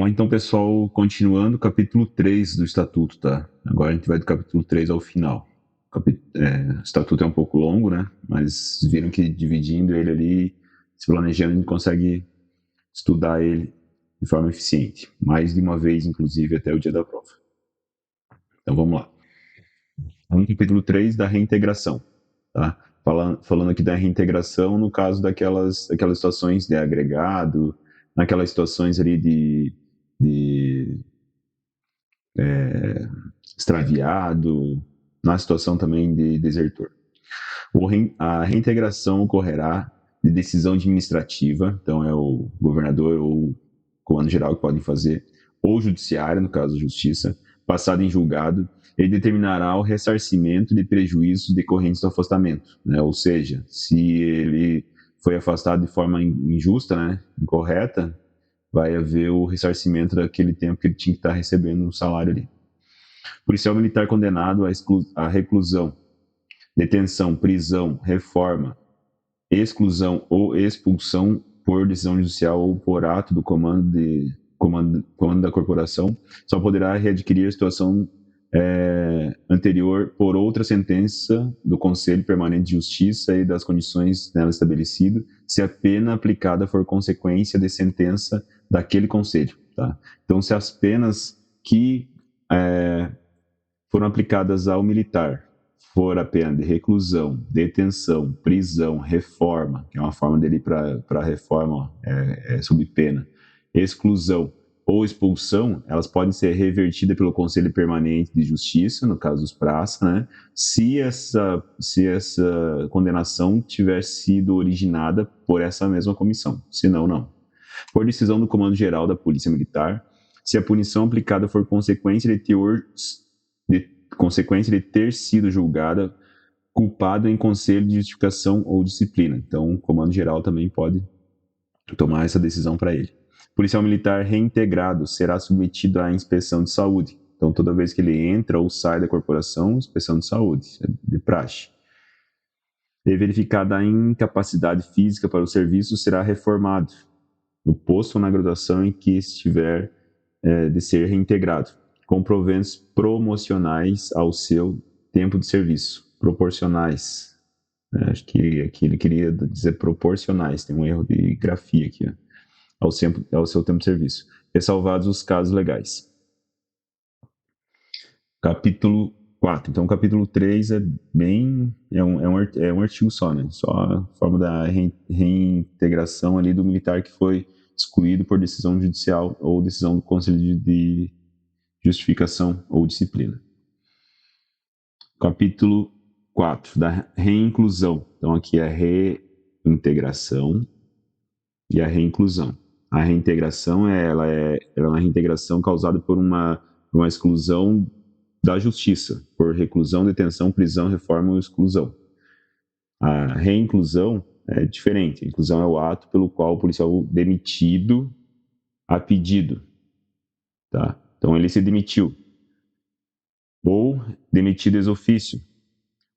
Vamos lá então, pessoal, continuando o capítulo 3 do Estatuto, tá? Agora a gente vai do capítulo 3 ao final. O Estatuto é um pouco longo, né? Mas viram que dividindo ele ali, se planejando, a gente consegue estudar ele de forma eficiente. Mais de uma vez, inclusive, até o dia da prova. Então vamos lá. No capítulo 3 da reintegração, tá? Falando aqui da reintegração no caso daquelas situações de agregado, naquelas situações ali de extraviado, na situação também de desertor. A reintegração ocorrerá de decisão administrativa, então é o governador ou o comando geral que podem fazer, ou judiciário, no caso da justiça, passado em julgado, ele determinará o ressarcimento de prejuízos decorrentes do afastamento, né? Ou seja, se ele foi afastado de forma injusta, né, incorreta, vai haver o ressarcimento daquele tempo que ele tinha que estar recebendo o salário ali. Policial militar condenado à reclusão, detenção, prisão, reforma, exclusão ou expulsão por decisão judicial ou por ato do comando da corporação, só poderá readquirir a situação anterior por outra sentença do Conselho Permanente de Justiça e das condições nela estabelecidas, se a pena aplicada for consequência de sentença daquele Conselho. Tá? Então, se as penas que foram aplicadas ao militar for a pena de reclusão, detenção, prisão, reforma, que é uma forma dele para reforma, sob pena, exclusão ou expulsão, elas podem ser revertidas pelo Conselho Permanente de Justiça, no caso dos praças, né? Se essa condenação tiver sido originada por essa mesma comissão, senão não. Por decisão do Comando Geral da Polícia Militar, se a punição aplicada for consequência de ter sido julgada culpado em conselho de justificação ou disciplina. Então, o comando geral também pode tomar essa decisão para ele. Policial militar reintegrado será submetido à inspeção de saúde. Então, toda vez que ele entra ou sai da corporação, inspeção de saúde, de praxe. E verificada a incapacidade física para o serviço, será reformado no posto ou na graduação em que estiver de ser reintegrado, com proventos promocionais ao seu tempo de serviço. Proporcionais. Acho que aqui ele queria dizer proporcionais, tem um erro de grafia aqui, ao seu tempo de serviço. Ressalvados os casos legais. Capítulo 4. Então, o capítulo 3 é um artigo só, né? Só a forma da reintegração ali do militar que foi excluído por decisão judicial ou decisão do Conselho de Justificação ou Disciplina. Capítulo 4, da reinclusão. Então, aqui é a reintegração e a reinclusão. A reintegração ela é uma reintegração causada por uma exclusão da justiça, por reclusão, detenção, prisão, reforma ou exclusão. A reinclusão é diferente. A inclusão é o ato pelo qual o policial demitido a pedido. Tá? Então, ele se demitiu. Ou demitido ex ofício,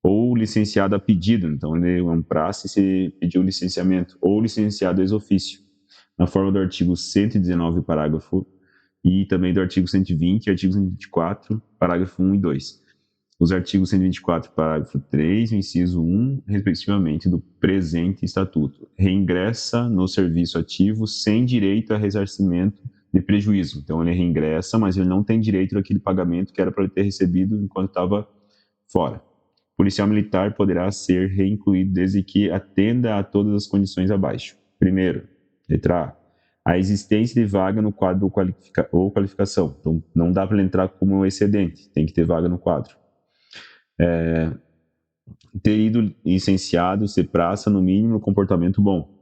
ou licenciado a pedido, então ele é um praxe se pediu licenciamento, ou licenciado ex ofício, na forma do artigo 119, parágrafo, e também do artigo 120 e artigo 124, parágrafo 1 e 2. Os artigos 124, parágrafo 3, inciso 1, respectivamente, do presente estatuto, reingressa no serviço ativo sem direito a ressarcimento de prejuízo. Então, ele reingressa, mas ele não tem direito àquele pagamento que era para ele ter recebido enquanto estava fora. O policial militar poderá ser reincluído desde que atenda a todas as condições abaixo. Primeiro, letra A existência de vaga no quadro ou qualificação. Então, não dá para ele entrar como um excedente, tem que ter vaga no quadro. Ter ido licenciado, ser praça, no mínimo, comportamento bom.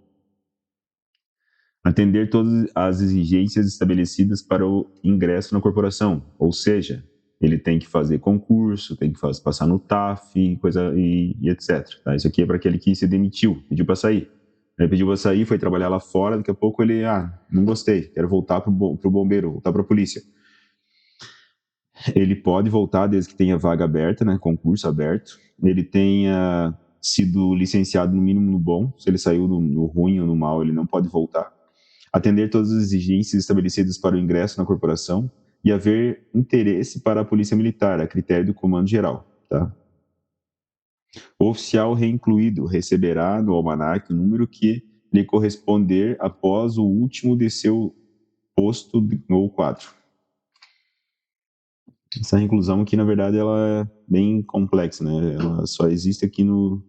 Atender todas as exigências estabelecidas para o ingresso na corporação, ou seja, ele tem que fazer concurso, tem que passar no TAF, e etc. Tá? Isso aqui é para aquele que se demitiu, pediu para sair. Ele pediu para sair, foi trabalhar lá fora, daqui a pouco ele, não gostei, quero voltar para o bombeiro, voltar para a polícia. Ele pode voltar desde que tenha vaga aberta, né, concurso aberto, ele tenha sido licenciado no mínimo no bom, se ele saiu no ruim ou no mal, ele não pode voltar. atender todas as exigências estabelecidas para o ingresso na corporação e haver interesse para a polícia militar, a critério do comando geral, tá? O oficial reincluído receberá no almanaque o número que lhe corresponder após o último de seu posto ou quadro. Essa reinclusão aqui, na verdade, ela é bem complexa, né? Ela só existe aqui no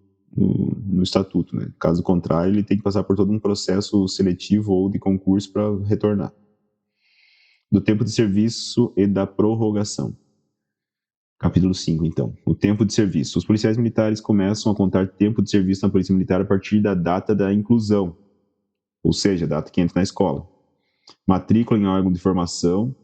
estatuto, né? Caso contrário, ele tem que passar por todo um processo seletivo ou de concurso para retornar. Do tempo de serviço e da prorrogação. Capítulo 5, então. O tempo de serviço. Os policiais militares começam a contar tempo de serviço na Polícia Militar a partir da data da inclusão, ou seja, a data que entra na escola. Matrícula em órgão de formação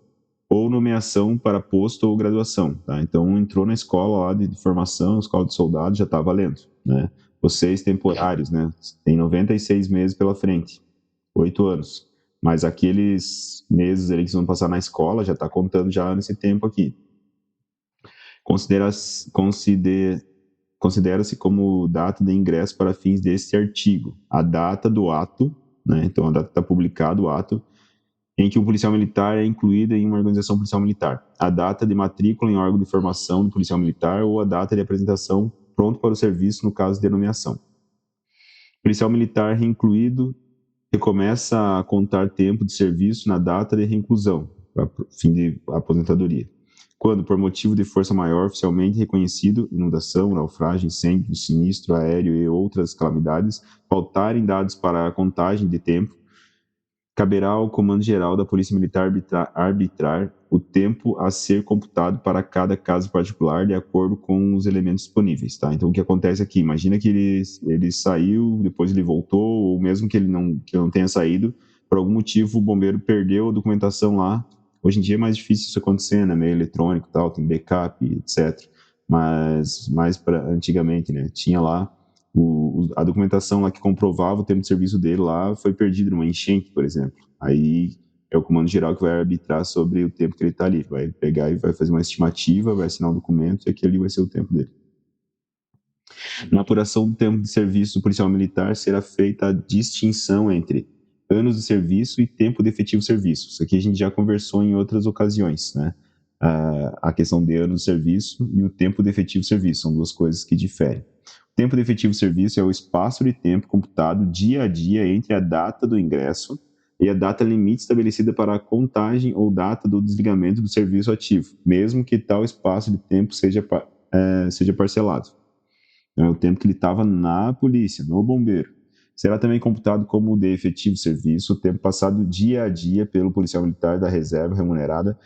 ou nomeação para posto ou graduação, tá? Então, entrou na escola lá de formação, escola de soldado, já está valendo, né? Vocês temporários, né? Tem 96 meses pela frente, 8 anos. Mas aqueles meses ali que vão passar na escola, já está contando já nesse tempo aqui. Considera-se como data de ingresso para fins deste artigo a data do ato, né? Então, a data que está publicado o ato, em que um policial militar é incluído em uma organização policial militar, a data de matrícula em órgão de formação do policial militar ou a data de apresentação pronto para o serviço no caso de nomeação. O policial militar reincluído recomeça a contar tempo de serviço na data de reinclusão, para fim de aposentadoria. Quando, por motivo de força maior oficialmente reconhecido, inundação, naufrágio, incêndio, sinistro aéreo e outras calamidades, faltarem dados para a contagem de tempo, caberá ao Comando Geral da Polícia Militar arbitrar o tempo a ser computado para cada caso particular de acordo com os elementos disponíveis, tá? Então, o que acontece aqui? Imagina que ele saiu, depois ele voltou, ou mesmo que ele não tenha saído, por algum motivo o bombeiro perdeu a documentação lá. Hoje em dia é mais difícil isso acontecer, né? Meio eletrônico e tal, tem backup, etc. Mas mais para antigamente, né? Tinha lá a documentação lá que comprovava o tempo de serviço dele lá foi perdida numa enchente, por exemplo. Aí é o comando geral que vai arbitrar sobre o tempo que ele está ali. Vai pegar e vai fazer uma estimativa, vai assinar um documento e aquele vai ser o tempo dele. Na apuração do tempo de serviço do policial militar será feita a distinção entre anos de serviço e tempo de efetivo serviço. Isso aqui a gente já conversou em outras ocasiões, né? A questão de anos de serviço e o tempo de efetivo serviço são duas coisas que diferem. O tempo de efetivo serviço é o espaço de tempo computado dia a dia entre a data do ingresso e a data limite estabelecida para a contagem ou data do desligamento do serviço ativo, mesmo que tal espaço de tempo seja parcelado. É o tempo que ele estava na polícia, no bombeiro. Será também computado como de efetivo serviço o tempo passado dia a dia pelo policial militar da reserva remunerada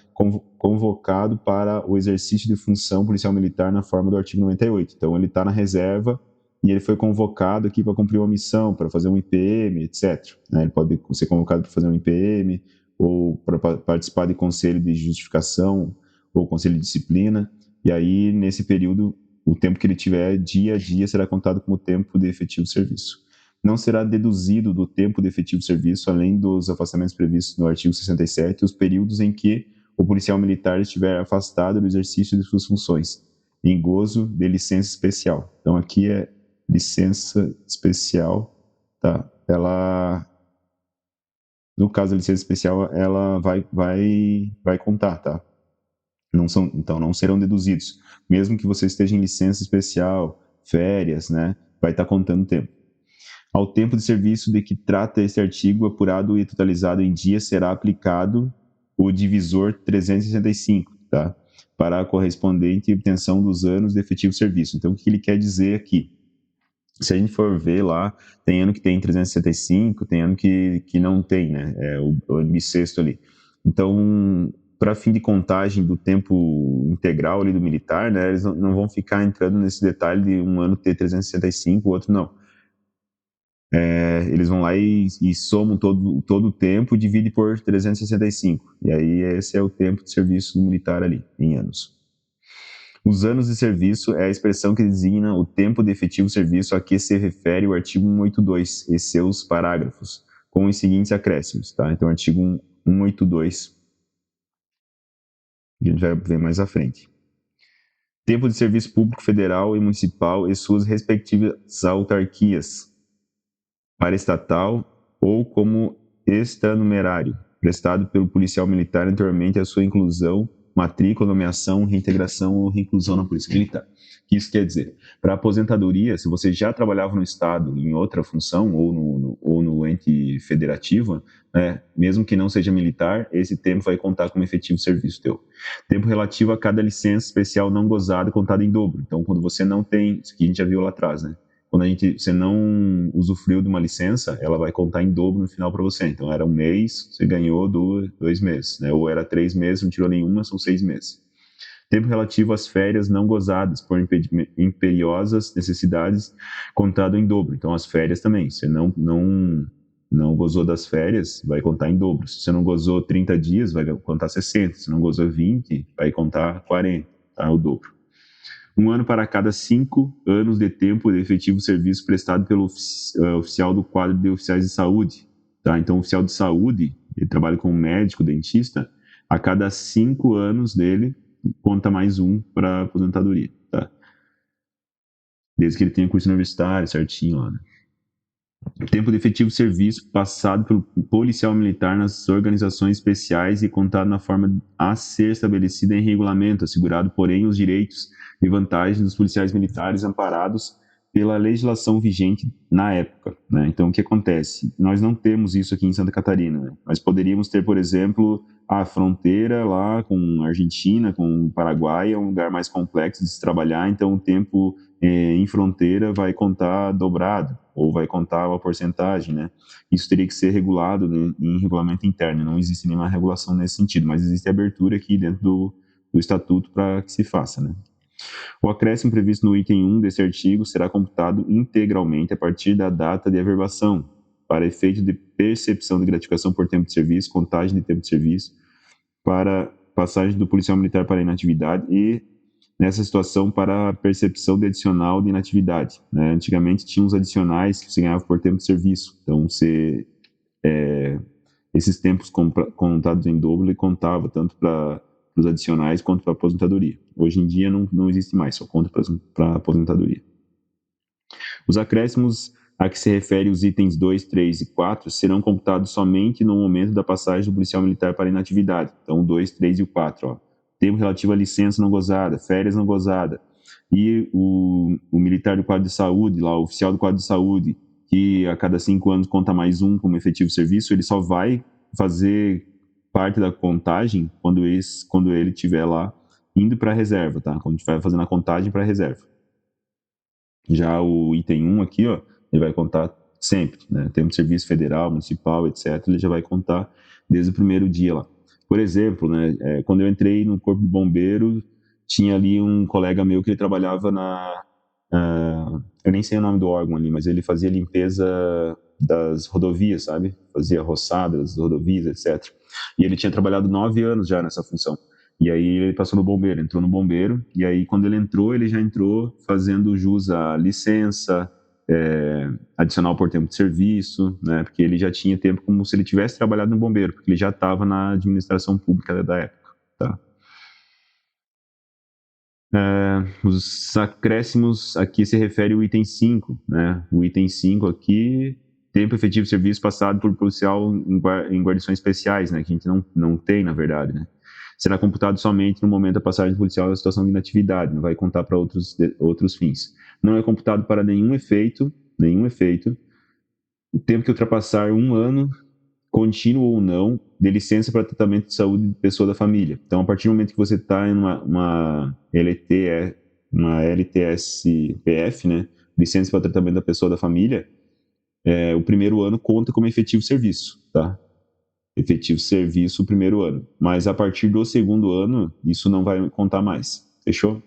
convocado para o exercício de função policial militar na forma do artigo 98. Então, ele está na reserva e ele foi convocado aqui para cumprir uma missão, para fazer um IPM, etc. Ele pode ser convocado para fazer um IPM ou para participar de conselho de justificação ou conselho de disciplina. E aí, nesse período, o tempo que ele tiver dia a dia será contado como tempo de efetivo serviço. Não será deduzido do tempo de efetivo serviço, além dos afastamentos previstos no artigo 67, os períodos em que o policial militar estiver afastado do exercício de suas funções, em gozo de licença especial. Então, aqui é licença especial, tá? No caso da licença especial, ela vai contar, tá? Então, não serão deduzidos. Mesmo que você esteja em licença especial, férias, né? Vai estar contando tempo. Ao tempo de serviço de que trata este artigo, apurado e totalizado em dia, será aplicado o divisor 365, tá? Para a correspondente obtenção dos anos de efetivo serviço. Então, o que ele quer dizer aqui? Se a gente for ver lá, tem ano que tem 365, tem ano que não tem, né? É o ano bissexto ali. Então, para fim de contagem do tempo integral ali do militar, né? Eles não vão ficar entrando nesse detalhe de um ano ter 365, o outro não. Eles vão lá e somam todo o tempo e dividem por 365. E aí esse é o tempo de serviço militar ali, em anos. Os anos de serviço é a expressão que designa o tempo de efetivo serviço a que se refere o artigo 182 e seus parágrafos, com os seguintes acréscimos, tá? Então, artigo 182, que a gente vai ver mais à frente. Tempo de serviço público federal e municipal e suas respectivas autarquias, para estatal ou como extranumerário, prestado pelo policial militar anteriormente à sua inclusão, matrícula, nomeação, reintegração ou reinclusão na Polícia Militar. O que isso quer dizer? Para aposentadoria, se você já trabalhava no Estado em outra função ou no ente federativo, né, mesmo que não seja militar, esse tempo vai contar como efetivo serviço teu. Tempo relativo a cada licença especial não gozada contado em dobro. Então, quando você não tem, isso que a gente já viu lá atrás, né? Quando você não usufruiu de uma licença, ela vai contar em dobro no final para você. Então, era um mês, você ganhou 2 meses, né? Ou era 3 meses, não tirou nenhuma, são 6 meses. Tempo relativo às férias não gozadas por imperiosas necessidades, contado em dobro. Então, as férias também. Você não gozou das férias, vai contar em dobro. Se você não gozou 30 dias, vai contar 60. Se não gozou 20, vai contar 40, tá? O dobro. 1 ano para cada 5 anos de tempo de efetivo serviço prestado pelo oficial do quadro de oficiais de saúde. Tá? Então, o oficial de saúde, ele trabalha como médico, dentista, a cada 5 anos dele, conta mais um para aposentadoria. Tá? Desde que ele tenha curso universitário certinho lá. Né? Tempo de efetivo serviço passado pelo policial militar nas organizações especiais e contado na forma a ser estabelecida em regulamento, assegurado, porém, os direitos e vantagens dos policiais militares amparados pela legislação vigente na época. Né? Então, o que acontece? Nós não temos isso aqui em Santa Catarina. Né? Nós poderíamos ter, por exemplo, a fronteira lá com a Argentina, com o Paraguai, é um lugar mais complexo de se trabalhar, então o tempo em fronteira vai contar dobrado, ou vai contar uma porcentagem, né? Isso teria que ser regulado, né, em regulamento interno, não existe nenhuma regulação nesse sentido, mas existe abertura aqui dentro do estatuto para que se faça, né? O acréscimo previsto no item 1 desse artigo será computado integralmente a partir da data de averbação, para efeito de percepção de gratificação por tempo de serviço, contagem de tempo de serviço, para passagem do policial militar para a inatividade e, nessa situação, para a percepção de adicional de inatividade. Né? Antigamente tinha uns adicionais que você ganhava por tempo de serviço, então esses tempos contados em dobro ele contava tanto para os adicionais quanto para a aposentadoria. Hoje em dia não existe mais, só conta para a aposentadoria. Os acréscimos a que se refere os itens 2, 3 e 4 serão computados somente no momento da passagem do policial militar para a inatividade. Então, o 2, 3 e o 4. Ó. Tempo relativo à licença não gozada, férias não gozada. E o militar do quadro de saúde, lá, o oficial do quadro de saúde, que a cada 5 anos conta mais um como efetivo serviço, ele só vai fazer parte da contagem quando ele estiver lá indo para a reserva, tá? Quando estiver fazendo a contagem para a reserva. Já o item 1 aqui, ó, ele vai contar sempre, né? Tempo de serviço federal, municipal, etc. Ele já vai contar desde o primeiro dia lá. Por exemplo, né, quando eu entrei no Corpo de Bombeiro, tinha ali um colega meu que ele trabalhava eu nem sei o nome do órgão ali, mas ele fazia limpeza das rodovias, sabe? Fazia roçadas das rodovias, etc. E ele tinha trabalhado 9 anos já nessa função. E aí ele passou no bombeiro, entrou no bombeiro, e aí quando ele entrou, ele já entrou fazendo jus à licença, adicional por tempo de serviço, né? Porque ele já tinha tempo como se ele tivesse trabalhado no bombeiro, porque ele já estava na administração pública da época, tá? Os acréscimos aqui se refere ao item 5, né? O item 5 aqui, tempo efetivo de serviço passado por policial em guarnições especiais, né? Que a gente não tem, na verdade, né? Será computado somente no momento da passagem policial da situação de inatividade, não vai contar para outros fins. Não é computado para nenhum efeito, o tempo que ultrapassar 1 ano, contínuo ou não, de licença para tratamento de saúde de pessoa da família. Então, a partir do momento que você está em uma LTSPF, né, licença para tratamento da pessoa da família, o primeiro ano conta como efetivo serviço, tá? Efetivo serviço o primeiro ano. Mas a partir do segundo ano, isso não vai contar mais. Fechou?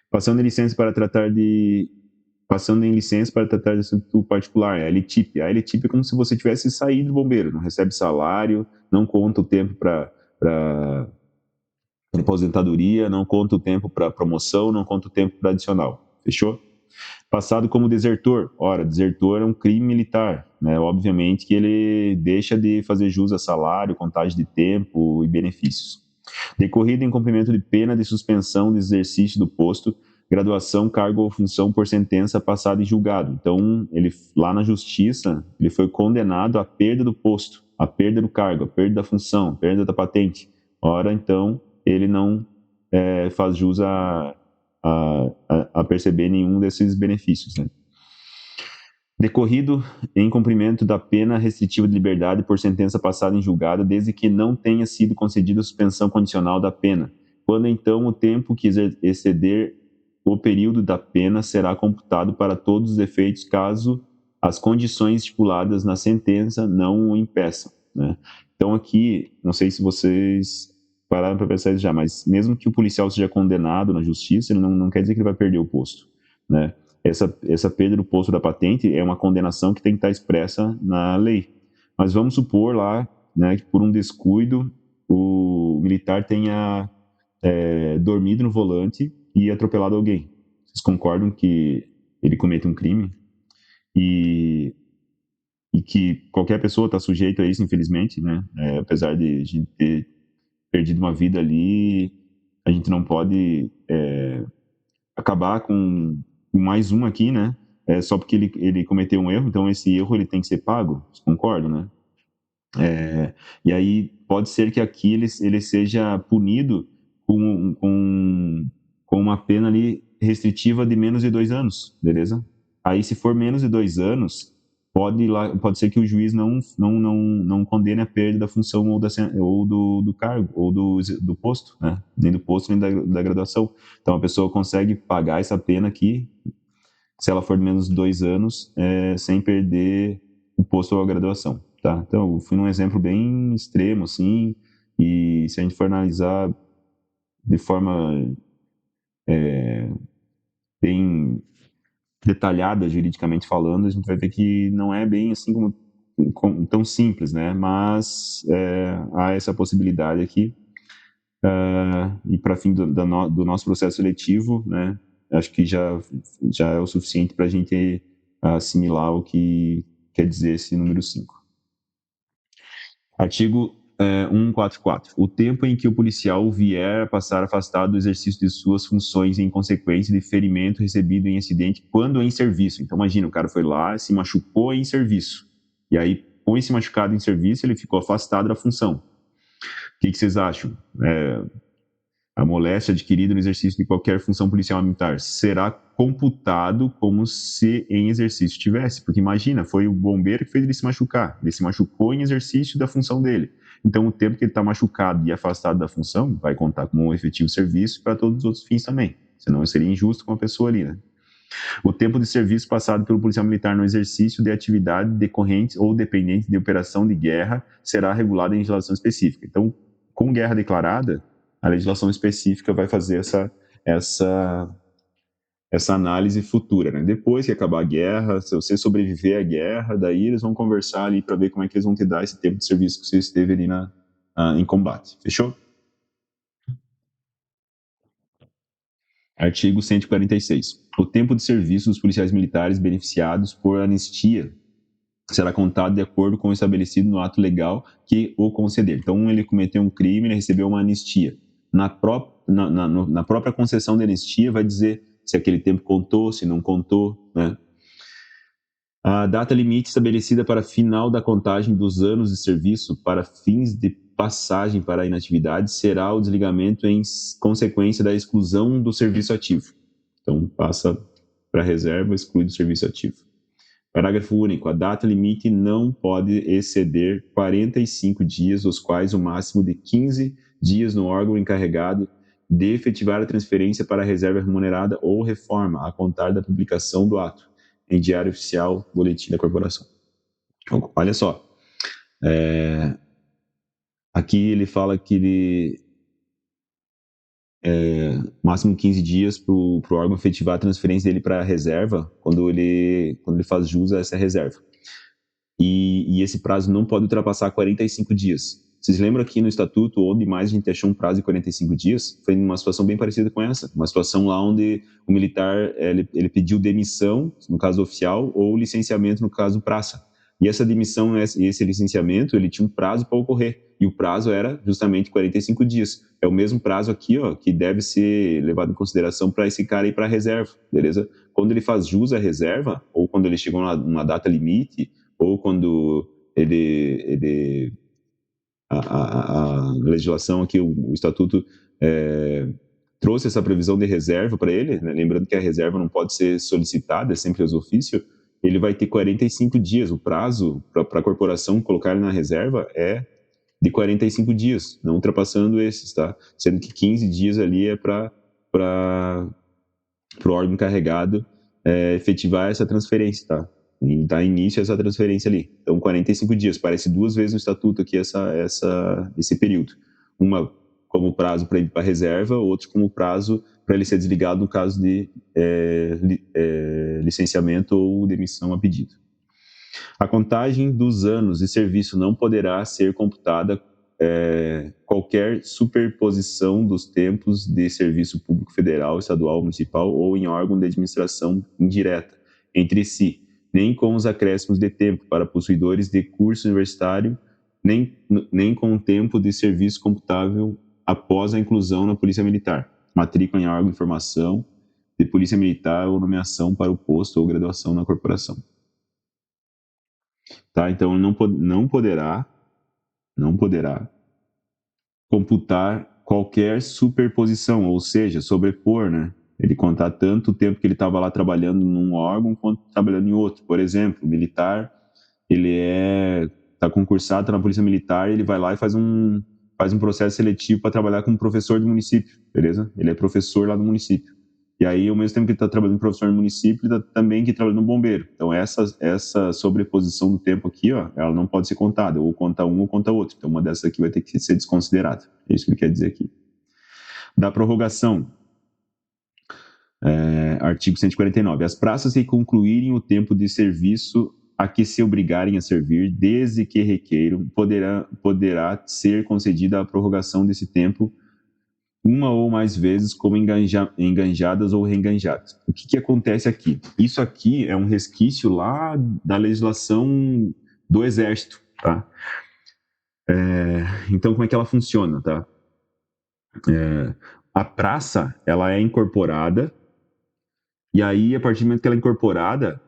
Passando em licença para tratar de assunto particular, a LTIP. A LTIP é como se você tivesse saído do bombeiro, não recebe salário, não conta o tempo para aposentadoria, não conta o tempo para promoção, não conta o tempo para adicional. Fechou? Passado como desertor. Ora, desertor é um crime militar, né? Obviamente que ele deixa de fazer jus a salário, contagem de tempo e benefícios. Decorrido em cumprimento de pena de suspensão de exercício do posto, graduação, cargo ou função por sentença passada em julgado. Então, ele lá na justiça, ele foi condenado à perda do posto, a perda do cargo, a perda da função, a perda da patente. Ora, então, ele não faz jus a perceber nenhum desses benefícios, né? Decorrido em cumprimento da pena restritiva de liberdade por sentença passada em julgado, desde que não tenha sido concedida suspensão condicional da pena, quando então o tempo que exceder o período da pena será computado para todos os efeitos, caso as condições estipuladas na sentença não o impeçam, né? Então aqui, não sei se vocês pararam para pensar isso já, mas mesmo que o policial seja condenado na justiça, ele não quer dizer que ele vai perder o posto, né? Essa perda do posto da patente é uma condenação que tem que estar expressa na lei. Mas vamos supor lá, né, que por um descuido o militar tenha dormido no volante e atropelado alguém. Vocês concordam que ele comete um crime e que qualquer pessoa está sujeita a isso, infelizmente, né? Apesar de a gente ter perdido uma vida ali, a gente não pode acabar com mais um aqui, né? Só porque ele cometeu um erro, então esse erro ele tem que ser pago, vocês concordam, né? E aí pode ser que aqui ele seja punido com uma pena ali restritiva de menos de 2 anos, beleza? Aí se for menos de 2 anos, pode ser que o juiz não condene a perda da função ou do cargo, ou do posto, né? Nem do posto, nem da graduação. Então a pessoa consegue pagar essa pena aqui, se ela for de menos de 2 anos, sem perder o posto ou a graduação, tá? Então, eu fui num exemplo bem extremo, assim, e se a gente for analisar de forma bem detalhada, juridicamente falando, a gente vai ver que não é bem assim como tão simples, né? Mas há essa possibilidade aqui. E para fim do nosso processo seletivo, né? Acho que já é o suficiente para a gente assimilar o que quer dizer esse número 5. Artigo 144. O tempo em que o policial vier a passar afastado do exercício de suas funções em consequência de ferimento recebido em acidente quando em serviço. Então, imagina, o cara foi lá, se machucou em serviço. E aí, com esse machucado em serviço, ele ficou afastado da função. O que vocês acham? A moléstia adquirida no exercício de qualquer função policial militar será computado como se em exercício tivesse, porque imagina, foi o bombeiro que fez ele se machucar, ele se machucou em exercício da função dele. Então, o tempo que ele está machucado e afastado da função vai contar como um efetivo serviço para todos os outros fins também, senão seria injusto com a pessoa ali, né? O tempo de serviço passado pelo policial militar no exercício de atividade decorrente ou dependente de operação de guerra será regulado em legislação específica. Então, com guerra declarada, a legislação específica vai fazer essa análise futura, né? Depois que acabar a guerra, se você sobreviver à guerra, daí eles vão conversar ali para ver como é que eles vão te dar esse tempo de serviço que você esteve ali em combate. Fechou? Artigo 146. O tempo de serviço dos policiais militares beneficiados por anistia será contado de acordo com o estabelecido no ato legal que o conceder. Então, ele cometeu um crime, ele recebeu uma anistia. Na própria concessão de anistia vai dizer se aquele tempo contou, se não contou, né? A data limite estabelecida para final da contagem dos anos de serviço para fins de passagem para a inatividade será o desligamento em consequência da exclusão do serviço ativo. Então, passa para a reserva, exclui do serviço ativo. Parágrafo único. A data limite não pode exceder 45 dias, os quais o máximo de 15 dias no órgão encarregado de efetivar a transferência para a reserva remunerada ou reforma, a contar da publicação do ato em Diário Oficial, Boletim da Corporação. Então, olha só. Aqui ele fala que máximo 15 dias para o órgão efetivar a transferência dele para a reserva, quando ele faz jus a essa reserva. E esse prazo não pode ultrapassar 45 dias. Vocês lembram aqui no estatuto, onde mais a gente achou um prazo de 45 dias? Foi uma situação bem parecida com essa. Uma situação lá onde o militar ele pediu demissão, no caso oficial, ou licenciamento, no caso praça. E essa demissão e esse licenciamento, ele tinha um prazo para ocorrer. E o prazo era justamente 45 dias. É o mesmo prazo aqui, ó, que deve ser levado em consideração para esse cara ir para a reserva, beleza? Quando ele faz jus à reserva, ou quando ele chegou numa data limite, ou quando a legislação aqui, o estatuto trouxe essa previsão de reserva para ele, né? Lembrando que a reserva não pode ser solicitada, é sempre ex ofício. Ele vai ter 45 dias. O prazo para a corporação colocar ele na reserva é de 45 dias, não ultrapassando esses, tá? Sendo que 15 dias ali é para o órgão encarregado efetivar essa transferência, tá? E dar início a essa transferência ali. Então, 45 dias. Parece 2 vezes no estatuto aqui esse período. Uma como prazo para ir para reserva, outro como prazo para ele ser desligado no caso de licenciamento ou demissão a pedido. A contagem dos anos de serviço não poderá ser computada qualquer superposição dos tempos de serviço público federal, estadual, municipal ou em órgão de administração indireta entre si, nem com os acréscimos de tempo para possuidores de curso universitário, nem com o tempo de serviço computável após a inclusão na Polícia Militar, matrícula em órgão de formação de Polícia Militar ou nomeação para o posto ou graduação na corporação. Tá? Então, não poderá computar qualquer superposição, ou seja, sobrepor, né? Ele contar tanto o tempo que ele estava lá trabalhando num órgão quanto trabalhando em outro. Por exemplo, o militar, ele está concursado, está na Polícia Militar, ele vai lá e faz um processo seletivo para trabalhar como professor do município, beleza? Ele é professor lá no município. E aí, ao mesmo tempo que ele está trabalhando como professor no município, ele está também aqui trabalhando no bombeiro. Então, essa sobreposição do tempo aqui, ó, ela não pode ser contada. Ou conta um ou conta outro. Então, uma dessas aqui vai ter que ser desconsiderada. É isso que ele quer dizer aqui. Da prorrogação. Artigo 149. As praças que concluírem o tempo de serviço a que se obrigarem a servir, desde que requeiram, poderá ser concedida a prorrogação desse tempo uma ou mais vezes como enganjadas ou reenganjadas. O que acontece aqui? Isso aqui é um resquício lá da legislação do Exército, tá? Então, como é que ela funciona, tá? A praça, ela é incorporada, e aí, a partir do momento que ela é incorporada,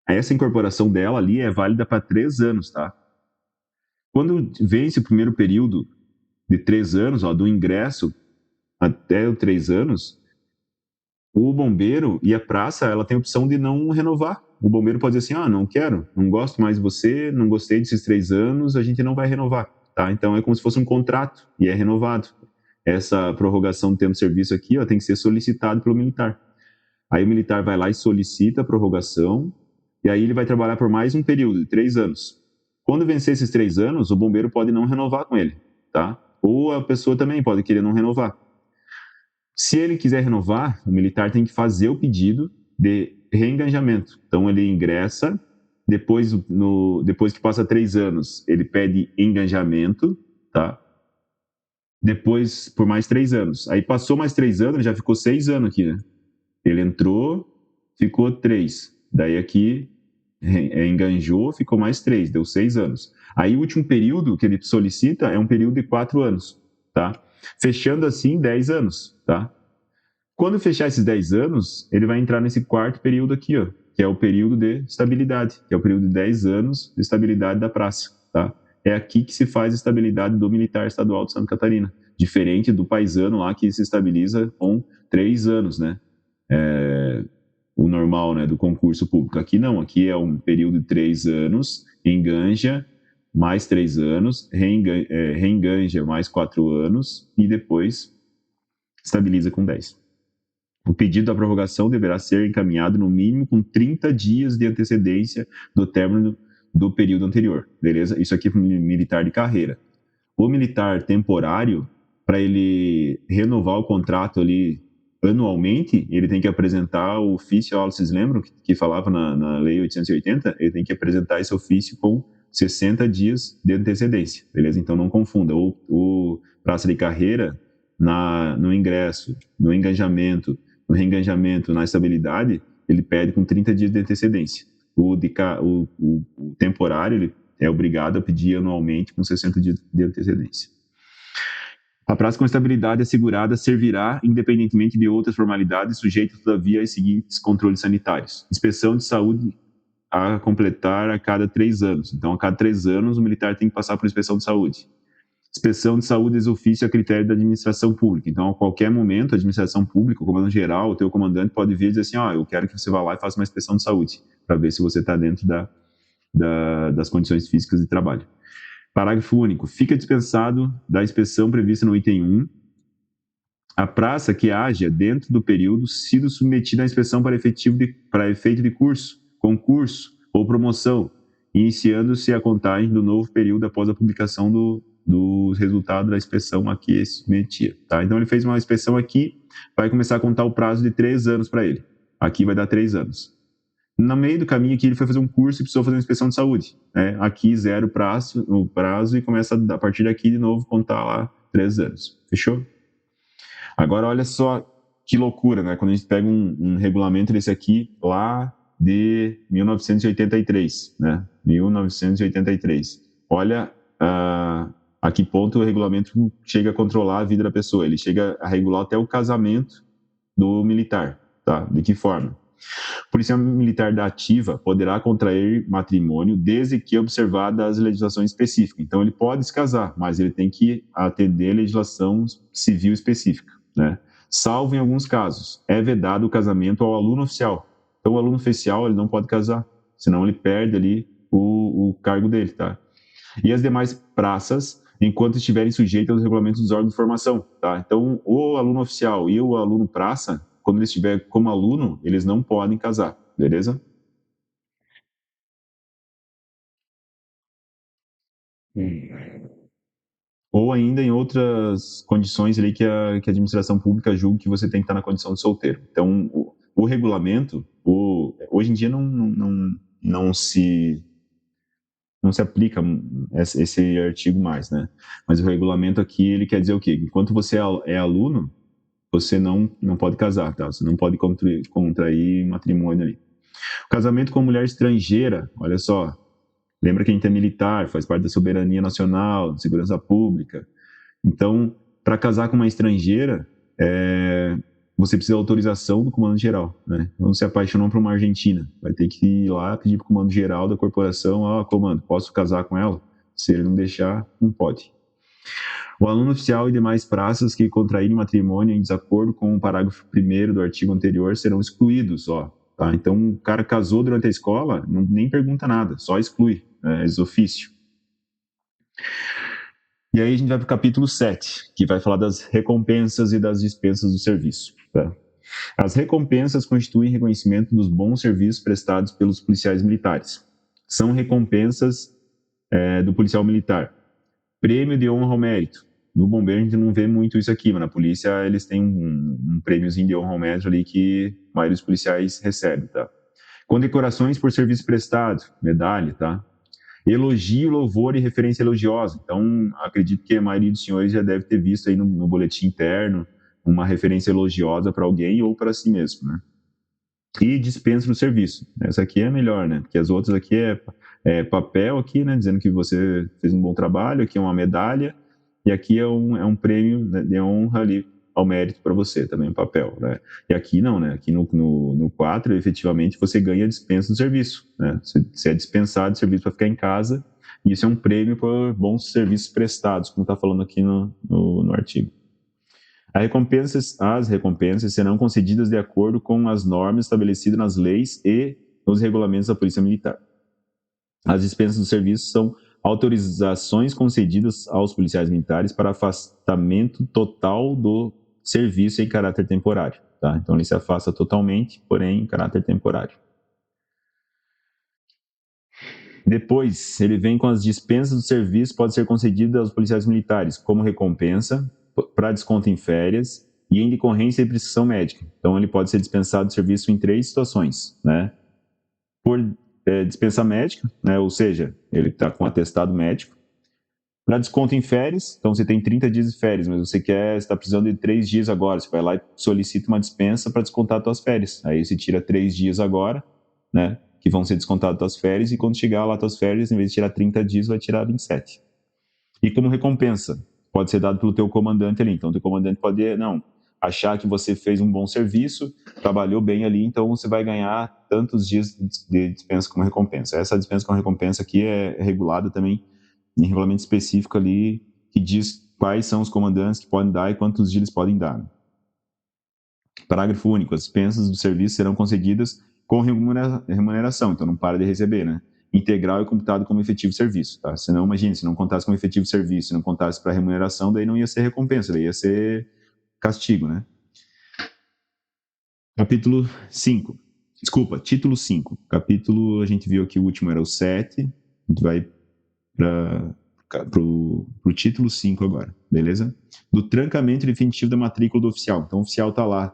essa incorporação dela ali é válida para 3 anos, tá? Quando vence o primeiro período de 3 anos, ó, do ingresso até os 3 anos, o bombeiro e a praça, ela tem a opção de não renovar. O bombeiro pode dizer assim, não quero, não gosto mais de você, não gostei desses 3 anos, a gente não vai renovar, tá? Então, é como se fosse um contrato e é renovado. Essa prorrogação do tempo de serviço aqui, ó, tem que ser solicitado pelo militar. Aí o militar vai lá e solicita a prorrogação, e aí ele vai trabalhar por mais um período de 3 anos. Quando vencer esses 3 anos, o bombeiro pode não renovar com ele, tá? Ou a pessoa também pode querer não renovar. Se ele quiser renovar, o militar tem que fazer o pedido de reengajamento. Então, ele ingressa, depois que passa 3 anos, ele pede engajamento, tá? Depois, por mais 3 anos. Aí, passou mais 3 anos, ele já ficou 6 anos aqui, né? Ele entrou, ficou 3. Daí, aqui, enganjou, ficou mais 3, deu 6 anos. Aí, o último período que ele solicita é um período de 4 anos, tá? Fechando assim 10 anos, tá? Quando fechar esses 10 anos, ele vai entrar nesse quarto período aqui, ó, que é o período de estabilidade, que é o período de 10 anos de estabilidade da praça, tá? É aqui que se faz a estabilidade do militar estadual de Santa Catarina, diferente do paisano lá que se estabiliza com 3 anos, né? O normal, né, do concurso público. Aqui não, aqui é um período de 3 anos, enganja mais 3 anos, reenganja mais 4 anos e depois estabiliza com 10. O pedido da prorrogação deverá ser encaminhado no mínimo com 30 dias de antecedência do término do período anterior, beleza? Isso aqui é para o militar de carreira. O militar temporário, para ele renovar o contrato ali anualmente, ele tem que apresentar o ofício, vocês lembram que falava na Lei 880? Ele tem que apresentar esse ofício com 60 dias de antecedência, beleza? Então não confunda, o praça de carreira no ingresso, no engajamento, no reengajamento, na estabilidade, ele pede com 30 dias de antecedência. O temporário, ele é obrigado a pedir anualmente com 60 dias de antecedência. A praça com estabilidade assegurada servirá independentemente de outras formalidades, sujeita, todavia, aos seguintes controles sanitários. Inspeção de saúde a completar a cada 3 anos. Então, a cada 3 anos, o militar tem que passar por inspeção de saúde. Inspeção de saúde ex ofício a critério da administração pública. Então, a qualquer momento, a administração pública, o comandante geral, o teu comandante pode vir e dizer assim, eu quero que você vá lá e faça uma inspeção de saúde, para ver se você está dentro das condições físicas de trabalho. Parágrafo único. Fica dispensado da inspeção prevista no item 1 a praça que haja, dentro do período, sido submetida à inspeção para efeito de curso, concurso ou promoção, iniciando-se a contagem do novo período após a publicação do resultado da inspeção a que submetia. Tá? Então, ele fez uma inspeção aqui, vai começar a contar o prazo de 3 anos para ele. Aqui vai dar 3 anos. No meio do caminho aqui, ele foi fazer um curso e precisou fazer uma inspeção de saúde. Né? Aqui, zero o prazo e começa, a partir daqui, de novo, contar lá 3 anos. Fechou? Agora, olha só que loucura, né? Quando a gente pega um regulamento desse aqui, lá de 1983, né? 1983. Olha a que ponto o regulamento chega a controlar a vida da pessoa. Ele chega a regular até o casamento do militar, tá? De que forma? O policial militar da ativa poderá contrair matrimônio desde que observada as legislações específicas. Então, ele pode se casar, mas ele tem que atender a legislação civil específica, né? Salvo em alguns casos, é vedado o casamento ao aluno oficial. Então, o aluno oficial ele não pode casar, senão ele perde ali o cargo dele, tá? E as demais praças, enquanto estiverem sujeitas aos regulamentos dos órgãos de formação, tá? Então, o aluno oficial e o aluno praça, quando ele estiver como aluno, eles não podem casar, beleza? Ou ainda em outras condições ali que a administração pública julga que você tem que estar na condição de solteiro. Então, o regulamento, hoje em dia não se aplica esse artigo mais, né? Mas o regulamento aqui, ele quer dizer o quê? Enquanto você é aluno, você não pode casar, tá? Você não pode contrair matrimônio ali. O casamento com mulher estrangeira, olha só, lembra que a gente é militar, faz parte da soberania nacional, da segurança pública. Então, para casar com uma estrangeira, você precisa da autorização do comando geral, né? Quando se apaixonou por uma argentina, vai ter que ir lá pedir para o comando geral da corporação, comando, posso casar com ela? Se ele não deixar, não pode. O aluno oficial e demais praças que contraírem matrimônio em desacordo com o parágrafo 1º do artigo anterior serão excluídos, tá? Então, o cara casou durante a escola, nem pergunta nada, só exclui, ex ofício. E aí a gente vai para o capítulo 7, que vai falar das recompensas e das dispensas do serviço. Tá? As recompensas constituem reconhecimento dos bons serviços prestados pelos policiais militares. São recompensas do policial militar. Prêmio de honra ao mérito. No bombeiro a gente não vê muito isso aqui, mas na polícia eles têm um prêmiozinho de honra ao mérito ali que a maioria dos policiais recebe. Tá? Condecorações por serviço prestado, medalha, tá? Elogio, louvor e referência elogiosa. Então, acredito que a maioria dos senhores já deve ter visto aí no boletim interno uma referência elogiosa para alguém ou para si mesmo, né? E dispensa do serviço. Essa aqui é a melhor, né? Porque as outras aqui é papel aqui, né? Dizendo que você fez um bom trabalho, aqui é uma medalha, e aqui é um prêmio de honra ali ao mérito para você, também um papel, né? E aqui não, né? Aqui no 4, efetivamente, você ganha dispensa do serviço, né? Você é dispensado de serviço para ficar em casa, e isso é um prêmio por bons serviços prestados, como está falando aqui no artigo. As recompensas serão concedidas de acordo com as normas estabelecidas nas leis e nos regulamentos da Polícia Militar. As dispensas do serviço são autorizações concedidas aos policiais militares para afastamento total do serviço em caráter temporário. Tá? Então, ele se afasta totalmente, porém, em caráter temporário. Depois, ele vem com as dispensas do serviço, pode ser concedida aos policiais militares como recompensa, para desconto em férias e em decorrência de prescrição médica. Então, ele pode ser dispensado do serviço em 3 situações, né? Por dispensa médica, né? Ou seja, ele está com atestado médico. Para desconto em férias, então você tem 30 dias de férias, mas você está precisando de 3 dias agora, você vai lá e solicita uma dispensa para descontar as suas férias. Aí você tira 3 dias agora, né? Que vão ser descontadas as tuas férias, e quando chegar lá as tuas férias, em vez de tirar 30 dias, vai tirar 27. E como recompensa, pode ser dado pelo teu comandante ali. Então, o teu comandante pode, achar que você fez um bom serviço, trabalhou bem ali, então você vai ganhar tantos dias de dispensa como recompensa. Essa dispensa como recompensa aqui é regulada também em regulamento específico ali, que diz quais são os comandantes que podem dar e quantos dias eles podem dar. Parágrafo único. As dispensas do serviço serão concedidas com remuneração, então não para de receber, né? Integral e computado como efetivo serviço, tá? Senão, imagine, se não contasse como efetivo serviço, se não contasse para remuneração, daí não ia ser recompensa, daí ia ser castigo, né? Capítulo 5. Desculpa, título 5. Capítulo, a gente viu aqui, o último era o 7, a gente vai para o título 5 agora, beleza? Do trancamento definitivo da matrícula do oficial. Então, o oficial está lá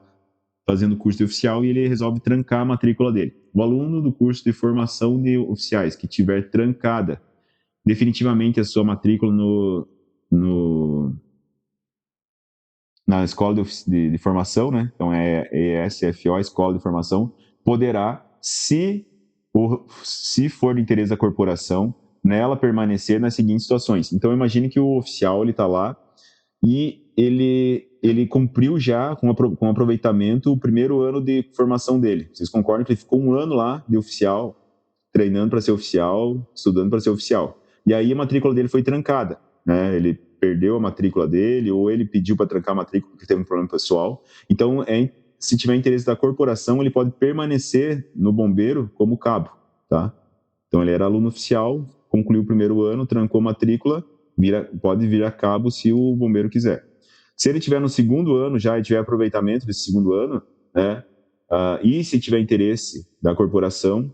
fazendo o curso de oficial e ele resolve trancar a matrícula dele. O aluno do curso de formação de oficiais que tiver trancada definitivamente a sua matrícula na escola de formação, né? Então é ESFO, Escola de Formação, poderá, se for de interesse da corporação, nela permanecer nas seguintes situações. Então imagine que o oficial ele está lá e ele cumpriu já com aproveitamento o primeiro ano de formação dele. Vocês concordam que ele ficou um ano lá de oficial, treinando para ser oficial, estudando para ser oficial. E aí a matrícula dele foi trancada, né? Ele perdeu a matrícula dele ou ele pediu para trancar a matrícula porque teve um problema pessoal. Então, se tiver interesse da corporação, ele pode permanecer no bombeiro como cabo, tá? Então, ele era aluno oficial, concluiu o primeiro ano, trancou a matrícula, pode virar cabo se o bombeiro quiser. Se ele tiver no segundo ano já e tiver aproveitamento desse segundo ano, né? E se tiver interesse da corporação,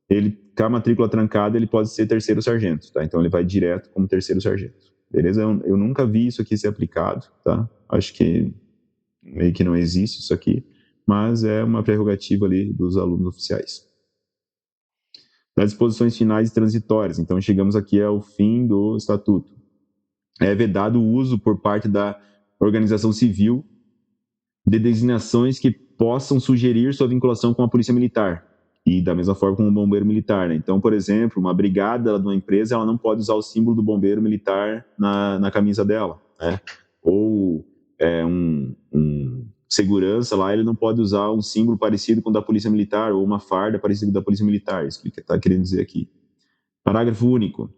ele, com a matrícula trancada, ele pode ser terceiro sargento, tá? Então ele vai direto como terceiro sargento, beleza? Eu nunca vi isso aqui ser aplicado, tá? Acho que meio que não existe isso aqui, mas é uma prerrogativa ali dos alunos oficiais. Das disposições finais e transitórias, então chegamos aqui ao fim do estatuto. É vedado o uso por parte da organização civil de designações que possam sugerir sua vinculação com a polícia militar, e da mesma forma com o bombeiro militar, né? Então, por exemplo, uma brigada de uma empresa, ela não pode usar o símbolo do bombeiro militar na camisa dela, né? Ou um segurança lá, ele não pode usar um símbolo parecido com o da polícia militar ou uma farda parecida com o da polícia militar, isso que ele está querendo dizer aqui. Parágrafo único.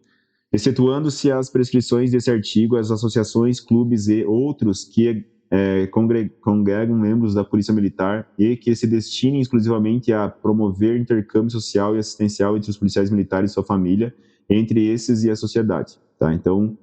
Excetuando-se as prescrições desse artigo, as associações, clubes e outros que congregam membros da Polícia Militar e que se destinem exclusivamente a promover intercâmbio social e assistencial entre os policiais militares e sua família, entre esses e a sociedade, tá? Então,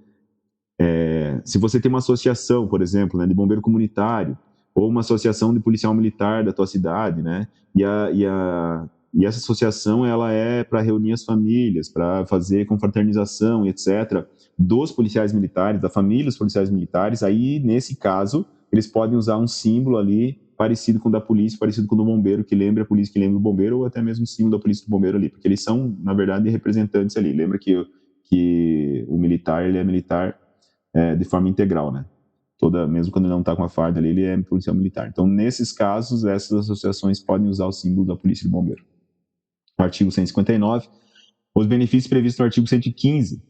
se você tem uma associação, por exemplo, né, de bombeiro comunitário, ou uma associação de policial militar da tua cidade, né, e essa associação ela é para reunir as famílias, para fazer confraternização, etc., dos policiais militares, da família dos policiais militares, aí, nesse caso, eles podem usar um símbolo ali parecido com o da polícia, parecido com o do bombeiro, que lembra a polícia, que lembra o bombeiro, ou até mesmo o símbolo da polícia do bombeiro ali, porque eles são, na verdade, representantes ali. Lembra que o militar, ele é militar de forma integral, né? Mesmo quando ele não está com a farda ali, ele é policial militar. Então, nesses casos, essas associações podem usar o símbolo da polícia e do bombeiro. Artigo 159. Os benefícios previstos no artigo 115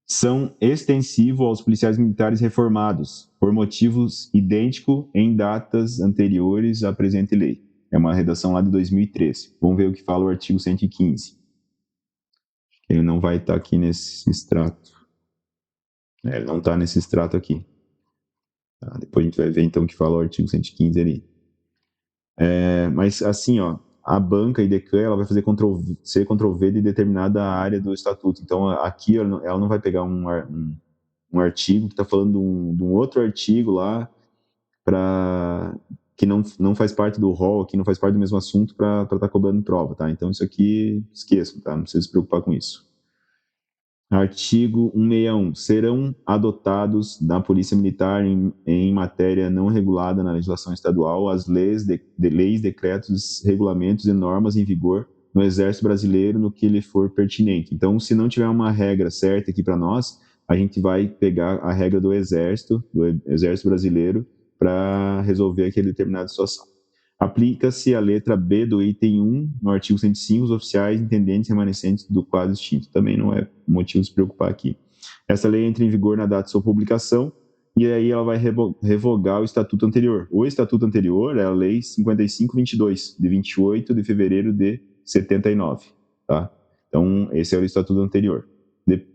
são extensivos aos policiais militares reformados, por motivos idênticos em datas anteriores à presente lei. É uma redação lá de 2013. Vamos ver o que fala o artigo 115. Ele não vai estar aqui nesse extrato. Ele não está nesse extrato aqui. Tá? Depois a gente vai ver então o que fala o artigo 115 ali. Mas assim, ó, a banca e DECAN, ela vai fazer C, Ctrl-V de determinada área do estatuto. Então aqui ela não vai pegar um artigo que está falando de um outro artigo lá que não faz parte do rol, que não faz parte do mesmo assunto para estar cobrando em prova, tá? Então isso aqui esqueçam, tá? Não precisa se preocupar com isso. Artigo 161. Serão adotados da Polícia Militar em matéria não regulada na legislação estadual as leis, decretos, regulamentos e normas em vigor no Exército Brasileiro no que lhe for pertinente. Então, se não tiver uma regra certa aqui para nós, a gente vai pegar a regra do Exército Brasileiro, para resolver aquela determinada situação. Aplica-se a letra B do item 1, no artigo 105, os oficiais, intendentes remanescentes do quadro extinto. Também não é motivo de se preocupar aqui. Essa lei entra em vigor na data de sua publicação e aí ela vai revogar o estatuto anterior. O estatuto anterior é a Lei 5522, de 28 de fevereiro de 79, tá? Então, esse é o estatuto anterior.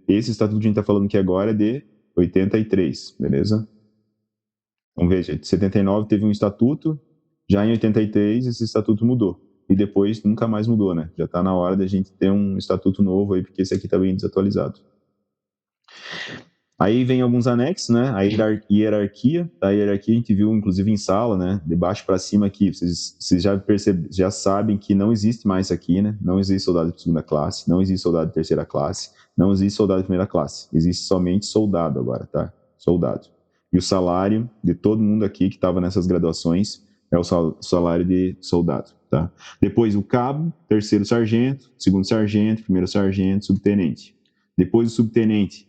Esse estatuto que a gente está falando aqui agora é de 83, beleza? Então, veja, de 79 teve um estatuto, já em 83 esse estatuto mudou. E depois nunca mais mudou, né? Já está na hora da gente ter um estatuto novo aí, porque esse aqui está bem desatualizado. Aí vem alguns anexos, né? A hierarquia. A hierarquia a gente viu, inclusive, em sala, né? De baixo para cima aqui. Vocês já sabem que não existe mais isso aqui, né? Não existe soldado de segunda classe, não existe soldado de terceira classe, não existe soldado de primeira classe. Existe somente soldado agora, tá? Soldado. E o salário de todo mundo aqui que estava nessas graduações é o salário de soldado, tá? Depois o cabo, terceiro sargento, segundo sargento, primeiro sargento, subtenente. Depois o subtenente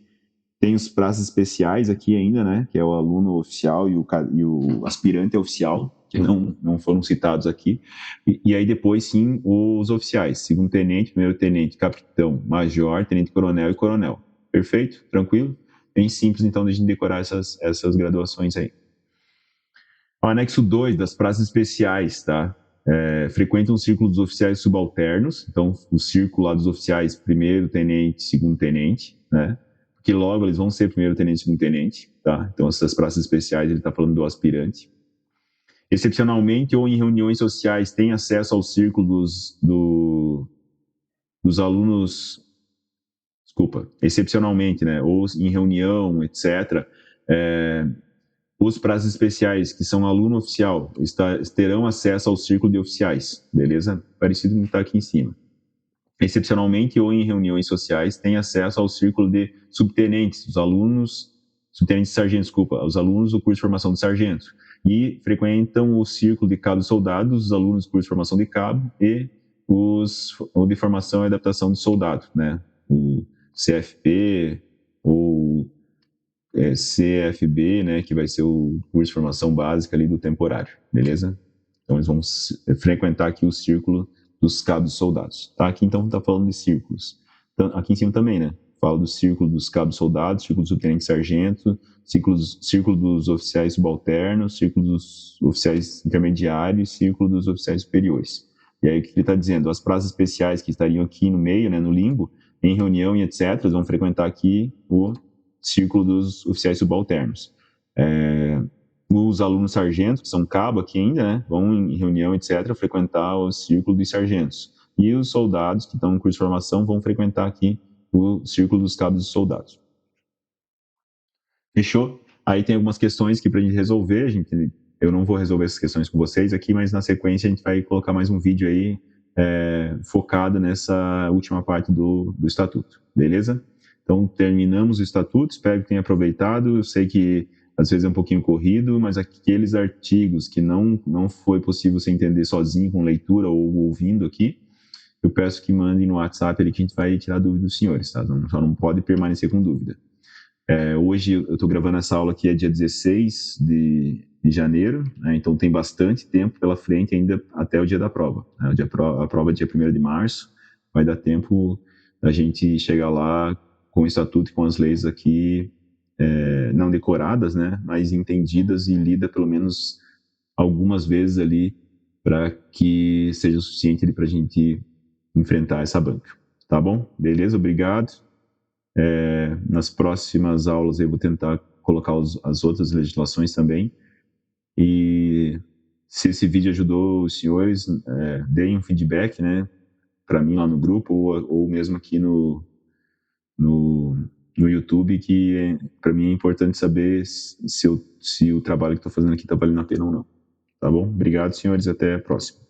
tem os prazos especiais aqui ainda, né? Que é o aluno oficial e o aspirante oficial, que não foram citados aqui. E aí depois, sim, os oficiais. Segundo tenente, primeiro tenente, capitão, major, tenente coronel e coronel. Perfeito? Tranquilo? Bem simples, então, de a gente decorar essas graduações aí. O anexo 2 das praças especiais, tá? Frequentam o círculo dos oficiais subalternos, então o círculo lá dos oficiais, primeiro tenente, segundo tenente, né? Porque logo eles vão ser primeiro tenente e segundo tenente, tá? Então essas praças especiais ele está falando do aspirante. Excepcionalmente ou em reuniões sociais tem acesso ao círculo dos alunos, desculpa, excepcionalmente, né? Ou em reunião, etc. Os prazos especiais, que são aluno oficial, terão acesso ao círculo de oficiais, beleza? Parecido com o que está aqui em cima. Excepcionalmente ou em reuniões sociais, tem acesso ao círculo de subtenentes, os alunos, subtenentes de sargento, desculpa, os alunos do curso de formação de sargento. E frequentam o círculo de cabo soldados, os alunos do curso de formação de cabo e o de formação e adaptação de soldado, né? O CFP ou CFB, né, que vai ser o curso de formação básica ali do temporário, beleza? Então eles vão frequentar aqui o círculo dos cabos soldados, tá? Aqui então tá falando de círculos. Então, aqui em cima também, né? Fala do círculo dos cabos soldados, círculo do subtenente sargento, círculo dos oficiais subalternos, círculo dos oficiais intermediários, círculo dos oficiais superiores. E aí o que ele está dizendo? As praças especiais que estariam aqui no meio, né, no limbo, em reunião e etc., eles vão frequentar aqui o círculo dos oficiais subalternos. Os alunos sargentos, que são cabo aqui ainda, né, vão em reunião, etc., frequentar o círculo dos sargentos. E os soldados que estão no curso de formação vão frequentar aqui o círculo dos cabos e soldados. Fechou? Aí tem algumas questões que para a gente resolver, eu não vou resolver essas questões com vocês aqui, mas na sequência a gente vai colocar mais um vídeo aí focado nessa última parte do estatuto, beleza? Então, terminamos o estatuto, espero que tenha aproveitado. Eu sei que às vezes é um pouquinho corrido, mas aqueles artigos que não foi possível você entender sozinho com leitura ou ouvindo aqui, eu peço que mandem no WhatsApp ali que a gente vai tirar dúvida dos senhores, tá? Só não pode permanecer com dúvida. Hoje eu estou gravando essa aula aqui, é dia 16 de janeiro, né? Então tem bastante tempo pela frente ainda até o dia da prova. Né? A prova é dia 1º de março, vai dar tempo da gente chegar lá com o estatuto e com as leis aqui, não decoradas, né? Mas entendidas e lidas pelo menos algumas vezes ali para que seja o suficiente para a gente enfrentar essa banca. Tá bom? Beleza? Obrigado. Nas próximas aulas eu vou tentar colocar as outras legislações também. E se esse vídeo ajudou os senhores, deem um feedback, né, para mim lá no grupo ou mesmo aqui no YouTube, que para mim é importante saber se o trabalho que estou fazendo aqui está valendo a pena ou não. Tá bom? Obrigado, senhores, até a próxima.